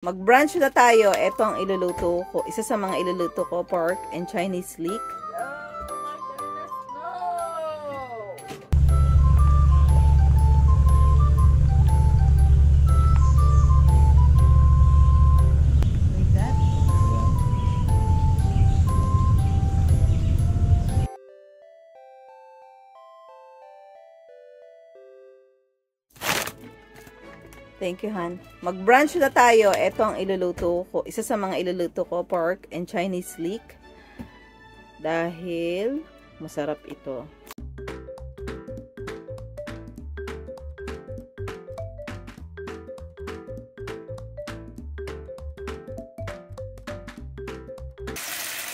Mag-brunch na tayo. Ito ang iluluto ko. Isa sa mga iluluto ko, pork and Chinese leek. Thank you, Han. Mag-brunch na tayo. Ito ang iluluto ko. Isa sa mga iluluto ko, pork and Chinese leek. Dahil masarap ito.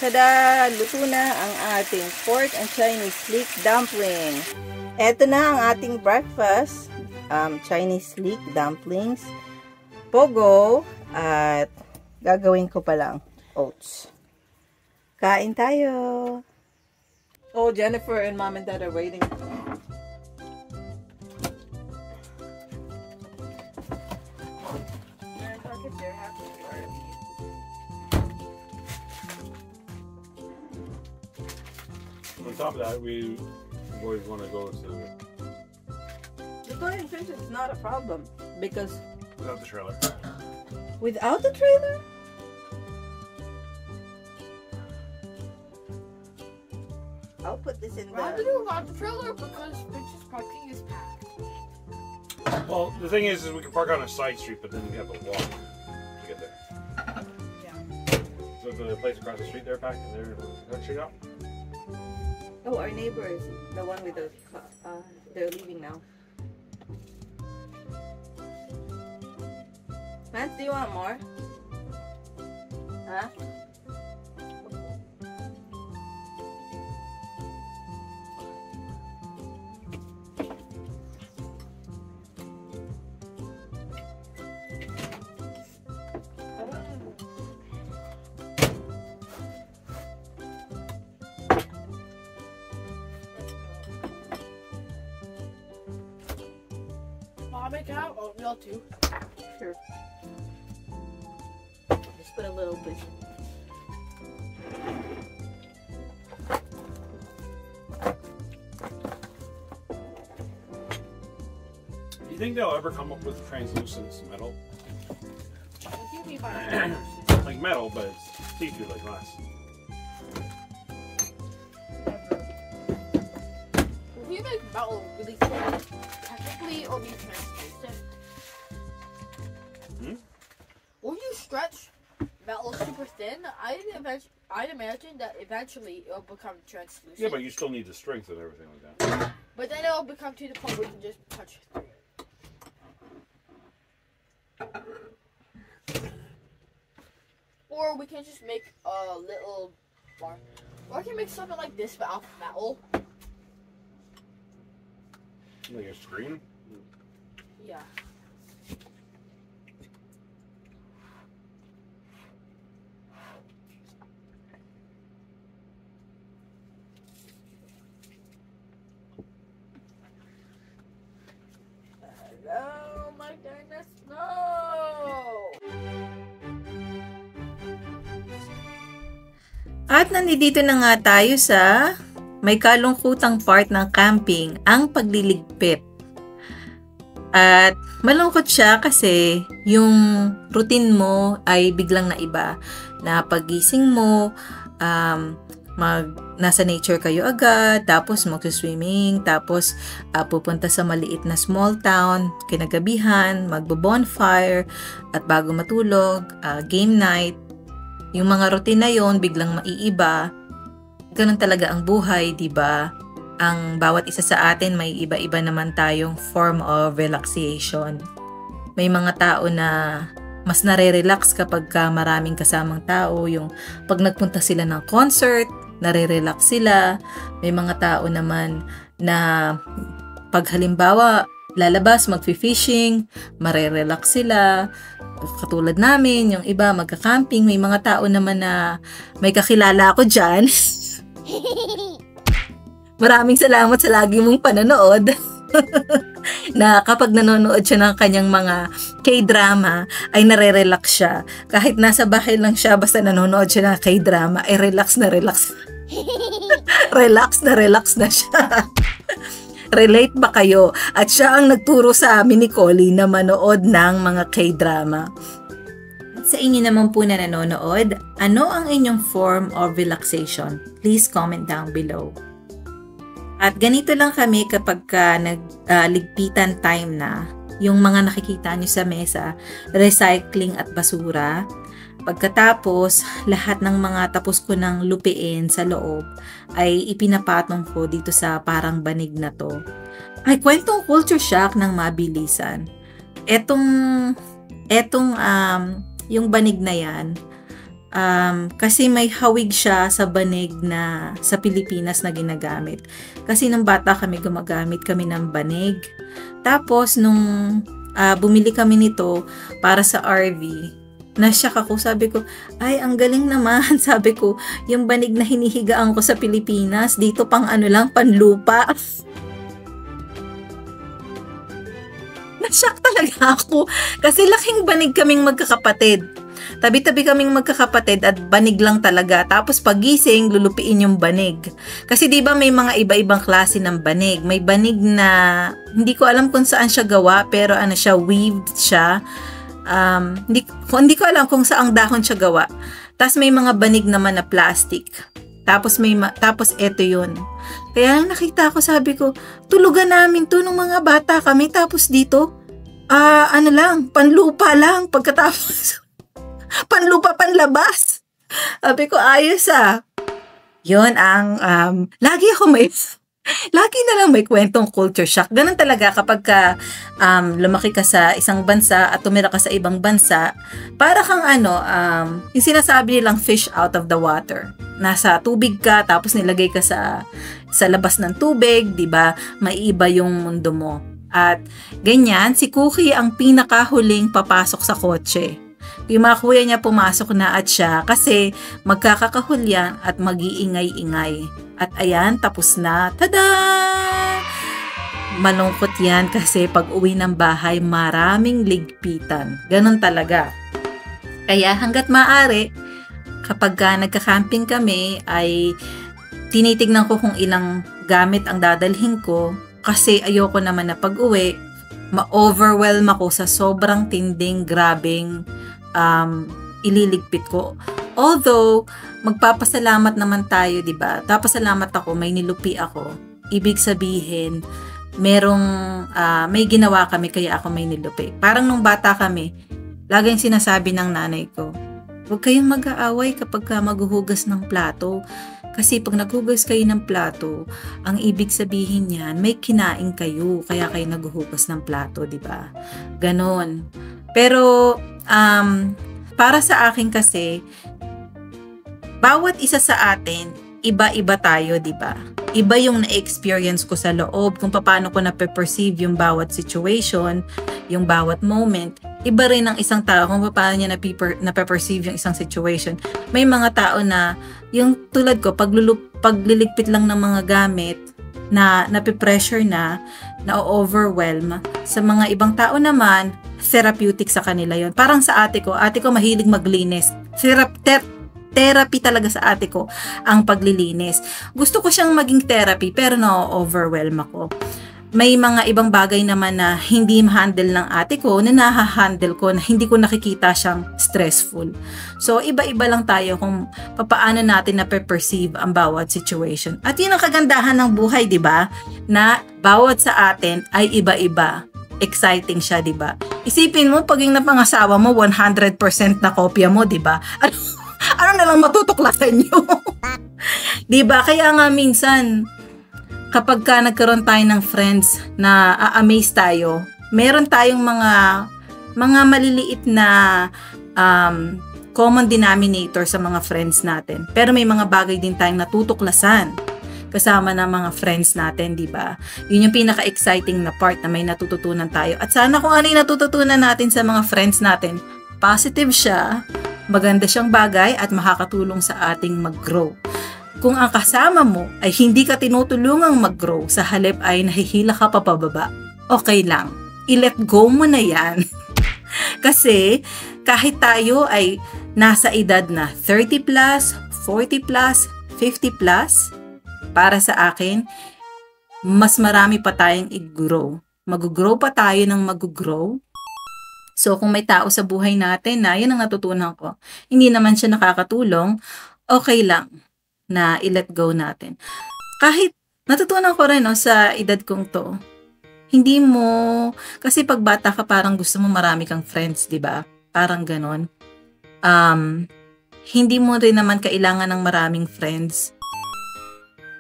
Tada! Luto na ang ating pork and Chinese leek dumpling. Ito na ang ating breakfast. Chinese leek dumplings, pogo, at gagawin ko pa lang oats. Kain tayo! Oh, Jennifer and Mom and Dad are waiting. On top of that, we always want to go to Going fish is not a problem because without the trailer. Without the trailer? I'll put this in Why do the... you want the trailer? Because Rich's parking is packed. Well, the thing is we can park on a side street, but then we have to walk to get there. Yeah. So the place across the street, they're packed, and they're straight out. Oh, our neighbors, the one with the... they're leaving now. Vance, do you want more? Huh? I'll make out oatmeal too. Sure. Just put a little bit. Do you think they'll ever come up with translucent metal? What do you mean by Like metal, but it's see-through like glass. If you make metal really thin, technically it'll be translucent. When you stretch metal super thin, I'd imagine that eventually it'll become translucent. Yeah, but you still need the strength and everything like that. But then it'll become to the point where you can just touch through it. Or we can just make a little bar. Or I can make something like this but out of metal. Like a screen? Yeah. Oh my goodness, no! At nandito na nga tayo sa may kalungkutang part ng camping, ang pagliligpit. At malungkot siya kasi yung routine mo ay biglang naiba. Na pagising mo, nasa nature kayo agad, tapos mag-swimming, tapos pupunta sa maliit na small town, kinagabihan, magbo-bonfire, at bago matulog, game night. Yung mga routine na yon biglang maiiba. Ganun talaga ang buhay, di ba? Ang bawat isa sa atin may iba-iba naman tayong form of relaxation. May mga tao na mas nare-relax kapag maraming kasamang tao. Yung pag nagpunta sila ng concert, nare-relax sila. May mga tao naman na pag halimbawa lalabas, mag-fishing, mare-relax sila. Katulad namin, yung iba magka-camping. May mga tao naman na may kakilala ako dyan. Maraming salamat sa lagi mong panonood. na kapag nanonood siya ng kanyang mga K-drama, ay nare-relax siya. Kahit nasa bahay lang siya, basta nanonood siya ng K-drama, ay relax na relax. relax na siya. Relate ba kayo? At siya ang nagturo sa amin ni Collie na manood ng mga K-drama. At sa inyo naman po na nanonood, ano ang inyong form of relaxation? Please comment down below. At ganito lang kami kapag nagligpitan time na, yung mga nakikita nyo sa mesa, recycling at basura. Pagkatapos, lahat ng mga tapos ko ng lupiin sa loob ay ipinapatong ko dito sa parang banig na to. Ay, kwentong culture shock ng mabilisan. Yung banig na yan, kasi may hawig siya sa banig na sa Pilipinas na ginagamit. Kasi nung bata kami, gumagamit kami ng banig. Tapos nung bumili kami nito para sa RV, nasyak ako, sabi ko, ay ang galing naman, sabi ko, yung banig na hinihigaan ko sa Pilipinas, dito pang panlupa. Nasyak talaga ako, kasi laking banig kaming magkakapatid. Tabi-tabi kaming magkakapatid at banig lang talaga. Tapos pagising, lulupiin yung banig. Kasi di ba may mga iba-ibang klase ng banig. May banig na hindi ko alam kung saan siya gawa, pero weaved siya. Hindi ko alam kung saang dahon siya gawa. Tapos may mga banig naman na plastic. Tapos eto yun. Kaya nakita ko, sabi ko, tulugan namin to nung mga bata kami. Tapos dito, panlupa lang. Pagkatapos, panlupa panlabas. Sabi ko, ayos Yun ang, lagi na lang may kwentong culture shock. Ganun talaga kapag lumaki ka sa isang bansa at tumira ka sa ibang bansa, para kang yung sinasabi nilang fish out of the water. Nasa tubig ka, tapos nilagay ka sa labas ng tubig, di ba? Maiiba yung mundo mo. At ganyan, si Cookie ang pinakahuling papasok sa kotse. Yung mga kuya niya pumasok na at siya kasi magkakakahulyan at mag-iingay-ingay. At ayan, tapos na. Tada! Malungkot yan kasi pag uwi ng bahay, maraming ligpitan. Ganon talaga. Kaya hanggat maaari, kapag nagka-camping kami, ay tinitignan ko kung ilang gamit ang dadalhin ko kasi ayoko naman na pag-uwi, ma-overwhelm ako sa sobrang tinding, grabing ililigpit ko. Although, magpapasalamat naman tayo, di ba? Papasalamat ako, may nilupi ako. Ibig sabihin, may ginawa kami kaya ako may nilupi. Parang nung bata kami, laging sinasabi ng nanay ko, huwag kayong mag-aaway kapag maghuhugas ng plato. Kasi pag naghugas kayo ng plato, ang ibig sabihin niyan, may kinain kayo, kaya kayo naghuhugas ng plato, di ba? Ganon. Pero, para sa akin kasi, bawat isa sa atin, iba-iba tayo, di ba? Iba yung na-experience ko sa loob, kung paano ko na-perceive yung bawat situation, yung bawat moment. Iba rin ang isang tao kung paano niya na-perceive yung isang situation. May mga tao na, yung tulad ko, pagliligpit lang ng mga gamit, na napipressure na-overwhelm. Sa mga ibang tao naman, therapeutic sa kanila yon. Parang sa ate ko mahilig maglinis. Therapy talaga sa ate ko ang paglilinis. Gusto ko siyang maging therapy pero na-overwhelm ako. May mga ibang bagay naman na hindi ma-handle ng ate ko na naha-handle ko na hindi ko nakikita siyang stressful. So, iba-iba lang tayo kung paano natin na-perceive ang bawat situation. At yun ang kagandahan ng buhay, di ba? Na bawat sa atin ay iba-iba. Exciting siya, di ba? Isipin mo, pag yung napangasawa mo, 100% na kopya mo, di ba? Ano na lang matutuklasan nyo? Di ba? Kaya nga minsan, kapag nagkaroon tayo ng friends na a-amaze tayo, meron tayong mga maliliit na common denominator sa mga friends natin. Pero may mga bagay din tayong natutuklasan kasama ng mga friends natin, di ba? Yun yung pinaka-exciting na part na may natututunan tayo. At sana kung ano yung natututunan natin sa mga friends natin, positive siya, maganda siyang bagay at makakatulong sa ating mag-grow. Kung ang kasama mo ay hindi ka tinutulungang mag-grow, sa halip ay nahihila ka pa pababa, okay lang. I-let go mo na yan. Kasi kahit tayo ay nasa edad na 30 plus, 40 plus, 50 plus, para sa akin, mas marami pa tayong i-grow. Mag-grow pa tayo ng mag-grow. So, kung may tao sa buhay natin na yan ang natutunan ko, hindi naman siya nakakatulong, okay lang na i-let go natin. Kahit natutunan ko rin sa edad kong to, hindi mo, kasi pag bata ka parang gusto mo marami kang friends, di ba? Parang ganon. Hindi mo rin naman kailangan ng maraming friends.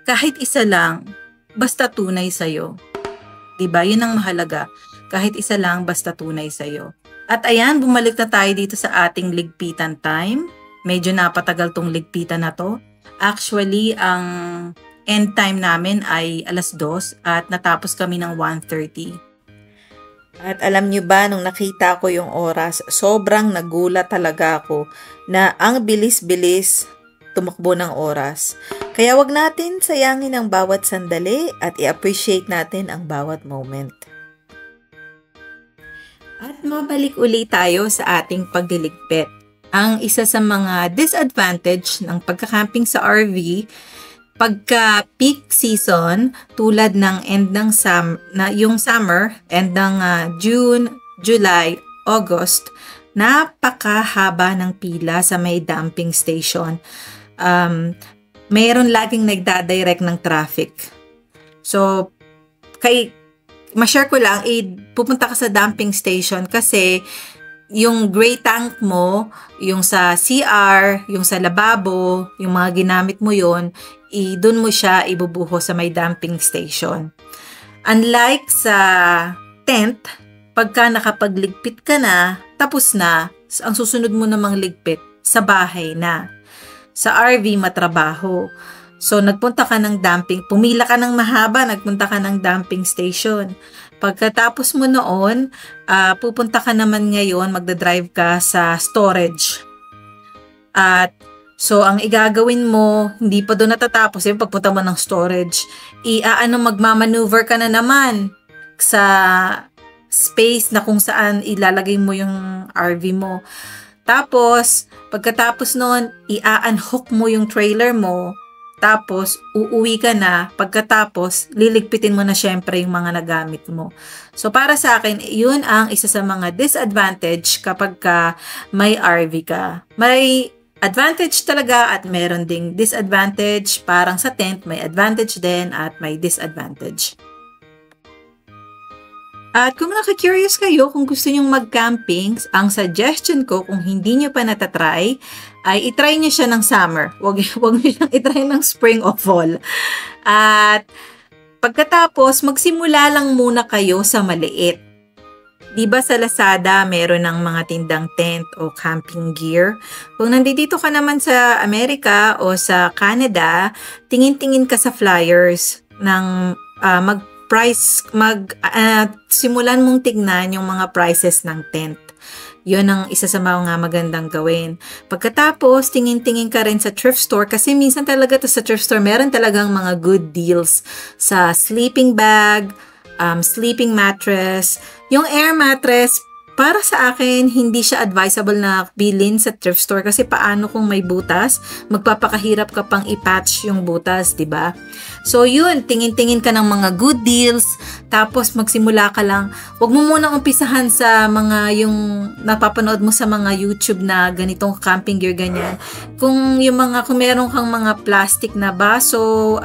Kahit isa lang, basta tunay sa'yo. Di ba? Yun ang mahalaga. Kahit isa lang, basta tunay sa'yo. At ayan, bumalik na tayo dito sa ating ligpitan time. Medyo napatagal tong ligpitan na to. Actually, ang end time namin ay 2:00 at natapos kami ng 1:30. At alam nyo ba, nung nakita ko yung oras, sobrang nagulat talaga ako na ang bilis-bilis tumakbo ng oras. Kaya wag natin sayangin ang bawat sandali at i-appreciate natin ang bawat moment. At mabalik uli tayo sa ating pagliligpit. Ang isa sa mga disadvantage ng pagkakamping sa RV, pagka peak season, tulad ng end ng yung summer, end ng June, July, August, napakahaba ng pila sa may dumping station. Mayroon laging nagdadirect ng traffic. So, ma-share ko lang, pupunta ka sa dumping station kasi yung gray tank mo, yung sa CR, yung sa lababo, yung mga ginamit mo yon, doon mo siya ibubuho sa may dumping station. Unlike sa tent, pagka nakapagligpit ka na, tapos na, ang susunod mo namang ligpit, sa bahay na. Sa RV, matrabaho. So, nagpunta ka ng dumping, pumila ka ng mahaba, nagpunta ka ng dumping station. Pagkatapos mo noon, pupunta ka naman ngayon, magdadrive ka sa storage. At, so, ang igagawin mo, hindi pa doon natatapos, yung pagpunta mo ng storage, magmamaneuver ka na naman sa space na kung saan ilalagay mo yung RV mo. Tapos, pagkatapos noon, i-unhook mo yung trailer mo. Tapos, uuwi ka na. Pagkatapos, liligpitin mo na syempre yung mga nagamit mo. So, para sa akin, yun ang isa sa mga disadvantage kapag may RV ka. May advantage talaga at meron ding disadvantage. Parang sa tent, may advantage din at may disadvantage. At kung naka-curious kayo kung gusto nyong mag-camping, ang suggestion ko kung hindi nyo pa natatry, ay itry nyo siya ng summer. Huwag nyo siyang itry ng spring o fall. At pagkatapos, magsimula lang muna kayo sa maliit. Diba sa Lazada, meron ng mga tindang tent o camping gear? Kung nandito ka naman sa Amerika o sa Canada, tingin-tingin ka sa flyers ng simulan mong tignan yung mga prices ng tent. Yun ang isa sa mga magandang gawin. Pagkatapos, tingin-tingin ka rin sa thrift store kasi minsan talaga to sa thrift store, meron talagang mga good deals sa sleeping bag, sleeping mattress. Yung air mattress, para sa akin, hindi siya advisable na bilhin sa thrift store kasi paano kung may butas, magpapakahirap ka pang i-patch yung butas, di ba? So yun, tingin-tingin ka ng mga good deals, tapos magsimula ka lang. Huwag mo munang umpisahan sa mga yung napapanood mo sa mga YouTube na ganitong camping gear, ganyan. Kung meron kang mga plastic na baso,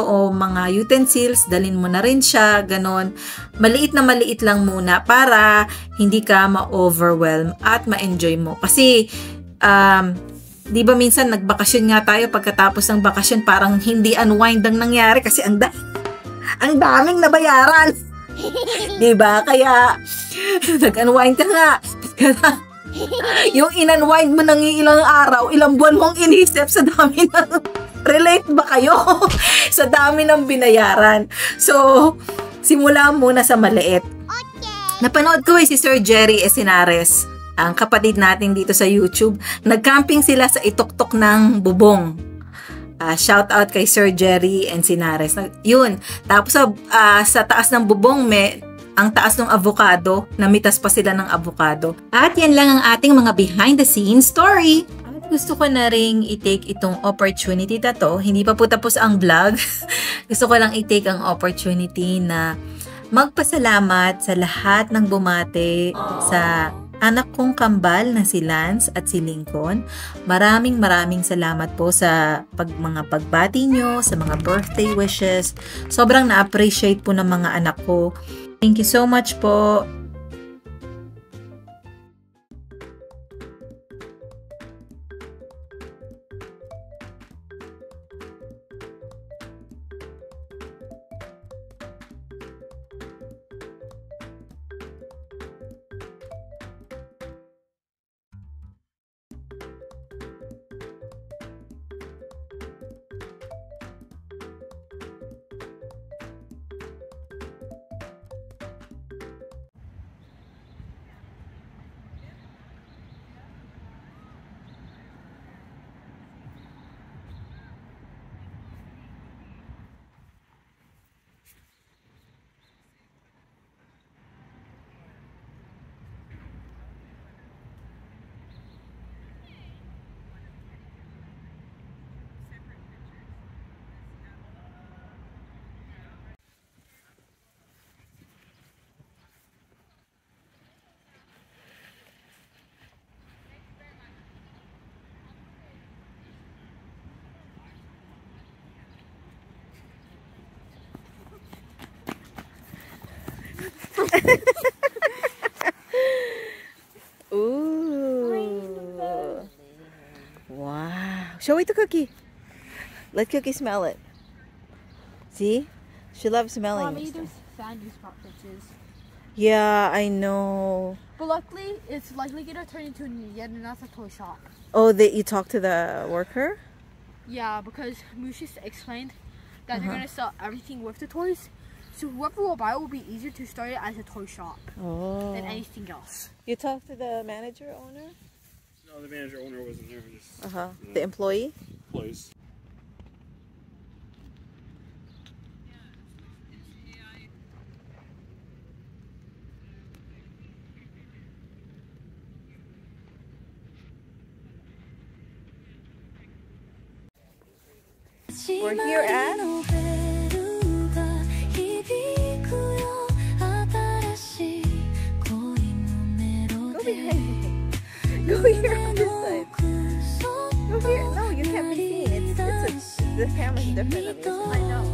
o mga utensils, dalhin mo na rin siya, ganon. Maliit lang muna para hindi ka ma-overwhelm at ma-enjoy mo. Kasi, di ba minsan nagbakasyon nga tayo, pagkatapos ng bakasyon parang hindi unwind ang nangyari kasi ang daming nabayaran. Di ba? Kaya, nag-unwind ka nga. Yung in-unwind mo ng ilang araw, ilang buwan mong inisip sa dami ng relate ba kayo? Sa dami ng binayaran. So, simula muna sa maliit. Okay. Napanood ko si Sir Jerry Esinares, ang kapatid natin dito sa YouTube. Nag-camping sila sa ituktok ng bubong. Shout out kay Sir Jerry and si Nares. Yun. Tapos sa taas ng bubong, ang taas ng avocado, namitas pa sila ng avocado. At yan lang ang ating mga behind the scenes story. At gusto ko na ring i-take itong opportunity na to. Hindi pa po tapos ang vlog. Gusto ko lang i-take ang opportunity na magpasalamat sa lahat ng bumate sa anak kong kambal na si Lance at si Lincoln. Maraming salamat po sa mga pagbati nyo, sa mga birthday wishes. Sobrang na-appreciate po ng mga anak ko. Thank you so much po. Ooh. Wow. Show it to Cookie. Let Cookie smell it. See? She loves smelling. Mommy, there's sandy spot pictures. Yeah, I know. But luckily, it's likely gonna turn into yet another toy shop. Oh, you talked to the worker? Yeah, because Mushi explained that they're gonna sell everything with the toys. So whoever will buy it will be easier to start it as a toy shop than anything else. You talked to the manager owner? No, the manager owner wasn't there. Just, The employee? Employees. We're here at Go here on this side. Go here. No, you can't be seen. The camera's different. I know.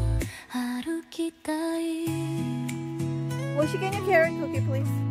Will she get a carrot cookie, please?